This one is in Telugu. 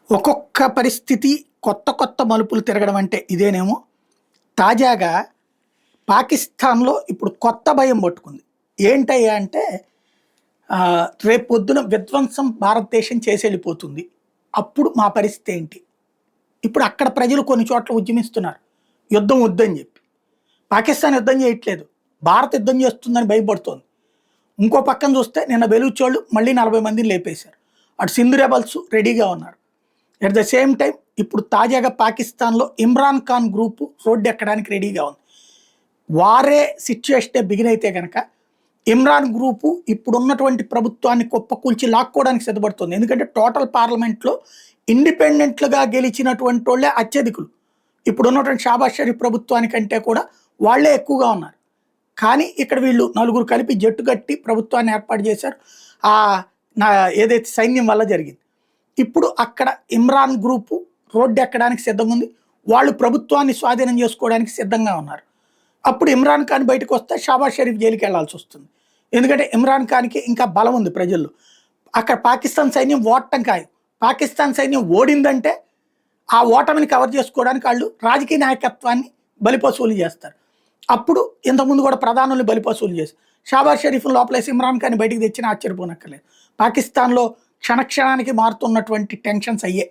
ఒక్కొక్క పరిస్థితి కొత్త కొత్త మలుపులు తిరగడం అంటే ఇదేనేమో. తాజాగా పాకిస్తాన్‌లో ఇప్పుడు కొత్త భయం పట్టుకుంది. ఏంటయ్యా అంటే రేపొద్దున విధ్వంసం భారతదేశం చేసెళ్ళిపోతుంది. అప్పుడు మా పరిస్థితి ఏంటి? ఇప్పుడు అక్కడ ప్రజలు కొన్ని చోట్ల ఉద్యమిస్తున్నారు. యుద్ధం వద్దని చెప్పి. పాకిస్తాన్ యుద్ధం చేయట్లేదు. భారత్ యుద్ధం చేస్తుందని భయపడుతోంది. ఇంకో పక్కన చూస్తే నిన్న బెలూచోళ్ళు మళ్ళీ 40 మందిని లేపేశారు. అటు సింధు రెబల్స్ రెడీగా ఉన్నారు. ఎట్ ద సేమ్ టైం ఇప్పుడు తాజాగా పాకిస్తాన్‌లో ఇమ్రాన్ ఖాన్ గ్రూపు రోడ్డెక్కడానికి రెడీగా ఉంది. వారే సిట్యుయేషనే బిగిన్ అయితే గనక ఇమ్రాన్ గ్రూపు ఇప్పుడున్నటువంటి ప్రభుత్వాన్ని కుప్పకూల్చి లాక్కోవడానికి సిద్ధపడుతుంది. ఎందుకంటే టోటల్ పార్లమెంట్‌లో ఇండిపెండెంట్‌లుగా గెలిచినటువంటోళ్ళే అత్యధికులు. ఇప్పుడున్నటువంటి షాబాజ్ షరీఫ్ ప్రభుత్వానికంటే కూడా వాళ్ళే ఎక్కువగా ఉన్నారు. కానీ ఇక్కడ వీళ్ళు నలుగురు కలిపి జట్టు కట్టి ప్రభుత్వాన్ని ఏర్పాటు చేశారు. ఆహ్, నా ఏదైతే సైన్యం వల్ల జరిగింది. ఇప్పుడు అక్కడ ఇమ్రాన్ గ్రూపు రోడ్డెక్కడానికి సిద్ధంగా ఉంది. వాళ్ళు ప్రభుత్వాన్ని స్వాధీనం చేసుకోవడానికి సిద్ధంగా ఉన్నారు. అప్పుడు ఇమ్రాన్ ఖాన్ బయటకొస్తే షాబాజ్ షరీఫ్ జైలుకెళ్లాల్సొస్తుంది. ఎందుకంటే ఇమ్రాన్ ఖాన్‌కి ఇంకా బలం ఉంది ప్రజల్లో. అక్కడ పాకిస్తాన్ సైన్యం ఓడటం ఖాయం. పాకిస్తాన్ సైన్యం ఓడిందంటే ఆ ఓటమిని కవర్ చేసుకోవడానికి ఆళ్ళు రాజకీయ నాయకత్వాన్ని బలిపశువులు చేస్తారు. అప్పుడు ఇంతకుముందు కూడా ప్రధానుల్ని బలిపశువులు చేశారు. షాబాజ్ షరీఫ్‌ని లోపలేసి ఇమ్రాన్ ఖాన్‌ని బయటికి తెచ్చినా ఆశ్చర్యపోనక్కర్లేదు. పాకిస్తాన్‌లో క్షణక్షణానికి మారుతున్నటువంటి టెన్షన్స్ అయ్యే.